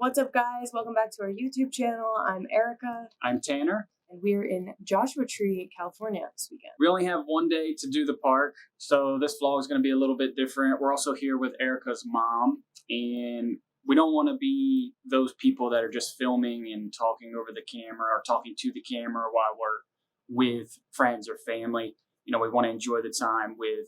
What's up, guys? Welcome back to our YouTube channel. I'm Erika. I'm Tanner. And we're in Joshua Tree, California this weekend. We only have one day to do the park, so this vlog is going to be a little bit different. We're also here with Erika's mom, and we don't want to be those people that are just filming and talking over the camera or talking to the camera while we're with friends or family. You know, we want to enjoy the time with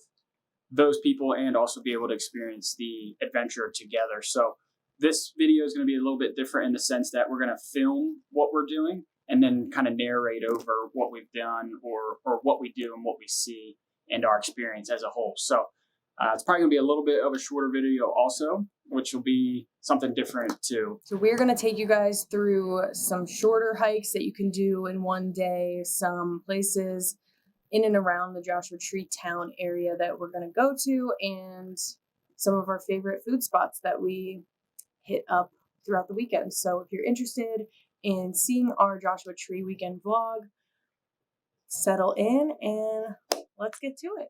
those people and also be able to experience the adventure together. So this video is going to be a little bit different in the sense that we're going to film what we're doing and then kind of narrate over what we've done or what we do and what we see and our experience as a whole. So it's probably going to be a little bit of a shorter video also, which will be something different too. So we're going to take you guys through some shorter hikes that you can do in one day, some places in and around the Joshua Tree town area that we're going to go to, and some of our favorite food spots that we hit up throughout the weekend. So if you're interested in seeing our Joshua Tree weekend vlog, settle in and let's get to it.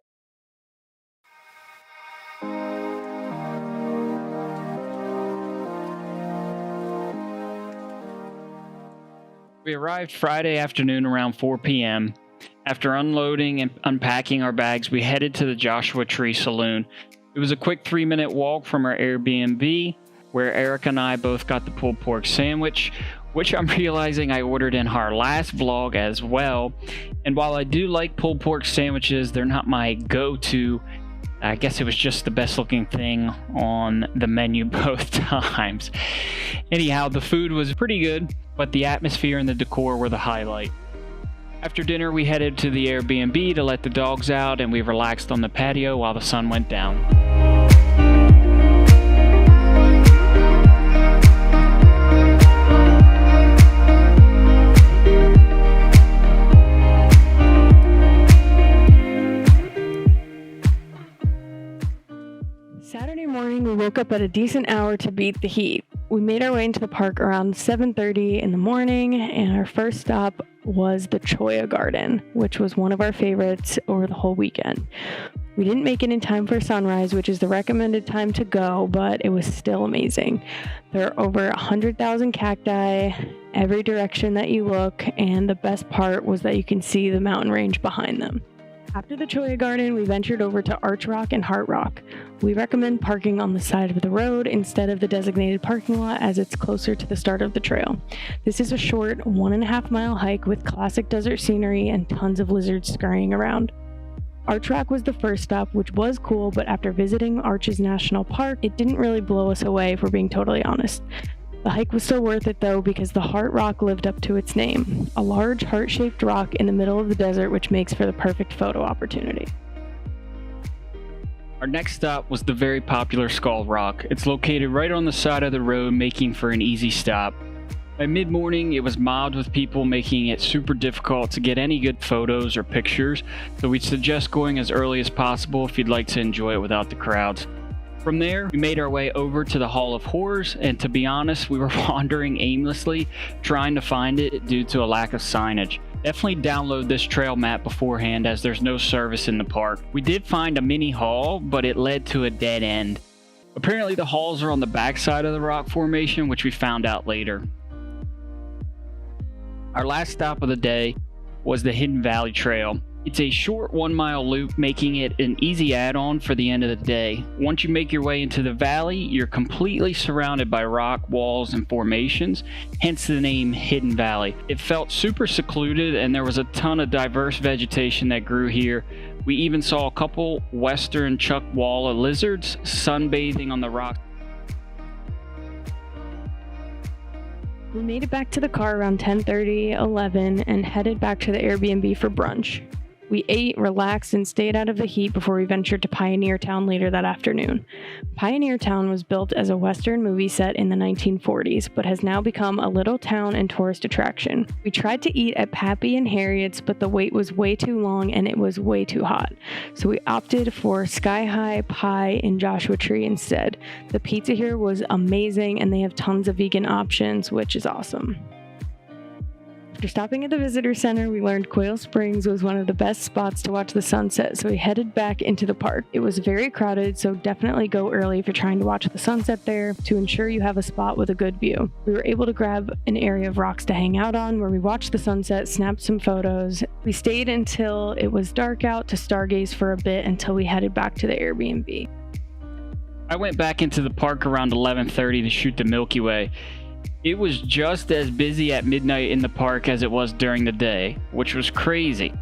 We arrived Friday afternoon around 4 p.m. After unloading and unpacking our bags, we headed to the Joshua Tree Saloon. It was a quick 3-minute walk from our Airbnb, where Erika and I both got the pulled pork sandwich, which I'm realizing I ordered in our last vlog as well. And while I do like pulled pork sandwiches, they're not my go-to. I guess it was just the best looking thing on the menu both times. Anyhow, the food was pretty good, but the atmosphere and the decor were the highlight. After dinner, we headed to the Airbnb to let the dogs out, and we relaxed on the patio while the sun went down. Saturday morning, we woke up at a decent hour to beat the heat. We made our way into the park around 7:30 in the morning, and our first stop was the Cholla garden, which was one of our favorites over the whole weekend. We didn't make it in time for sunrise, which is the recommended time to go, but it was still amazing. There are over 100,000 cacti every direction that you look, and the best part was that you can see the mountain range behind them. After the Cholla garden, we ventured over to Arch Rock and Heart Rock. We recommend parking on the side of the road instead of the designated parking lot, as it's closer to the start of the trail. This is a short 1.5 mile hike with classic desert scenery and tons of lizards scurrying around. Arch Rock was the first stop, which was cool, but after visiting Arches National Park, it didn't really blow us away, if we're being totally honest. The hike was still worth it though, because the Heart Rock lived up to its name, a large heart-shaped rock in the middle of the desert, which makes for the perfect photo opportunity. Our next stop was the very popular Skull Rock. It's located right on the side of the road, making for an easy stop. By mid-morning, it was mobbed with people, making it super difficult to get any good photos or pictures, so we'd suggest going as early as possible if you'd like to enjoy it without the crowds. From there, we made our way over to the Hall of Horrors, and to be honest, we were wandering aimlessly, trying to find it due to a lack of signage. Definitely download this trail map beforehand, as there's no service in the park. We did find a mini hall, but it led to a dead end. Apparently the halls are on the backside of the rock formation, which we found out later. Our last stop of the day was the Hidden Valley Trail. It's a short 1-mile loop, making it an easy add-on for the end of the day. Once you make your way into the valley, you're completely surrounded by rock walls and formations, hence the name Hidden Valley. It felt super secluded, and there was a ton of diverse vegetation that grew here. We even saw a couple western chuckwalla lizards sunbathing on the rocks. We made it back to the car around 10:30, 11, and headed back to the Airbnb for brunch. We ate, relaxed, and stayed out of the heat before we ventured to Pioneer Town later that afternoon. Pioneer Town was built as a Western movie set in the 1940s, but has now become a little town and tourist attraction. We tried to eat at Pappy and Harriet's, but the wait was way too long and it was way too hot. So we opted for Sky High Pie in Joshua Tree instead. The pizza here was amazing, and they have tons of vegan options, which is awesome. After stopping at the visitor center, we learned Quail Springs was one of the best spots to watch the sunset, so we headed back into the park. It was very crowded, so definitely go early if you're trying to watch the sunset there to ensure you have a spot with a good view. We were able to grab an area of rocks to hang out on where we watched the sunset, snapped some photos. We stayed until it was dark out to stargaze for a bit until we headed back to the Airbnb. I went back into the park around 11:30 to shoot the Milky Way. It was just as busy at midnight in the park as it was during the day, which was crazy.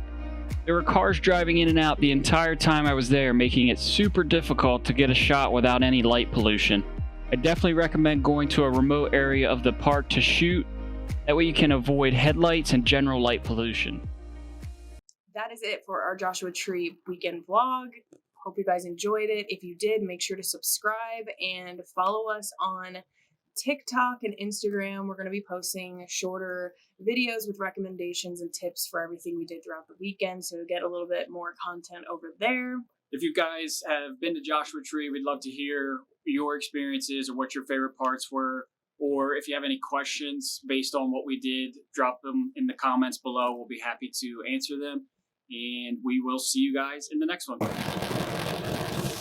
There were cars driving in and out the entire time I was there, making it super difficult to get a shot without any light pollution. I definitely recommend going to a remote area of the park to shoot. That way you can avoid headlights and general light pollution. That is it for our Joshua Tree weekend vlog. Hope you guys enjoyed it. If you did, make sure to subscribe and follow us on TikTok and Instagram. We're going to be posting shorter videos with recommendations and tips for everything we did throughout the weekend, so get a little bit more content over there. If you guys have been to Joshua Tree, we'd love to hear your experiences or what your favorite parts were. Or if you have any questions based on what we did, drop them in the comments below. We'll be happy to answer them. And we will see you guys in the next one.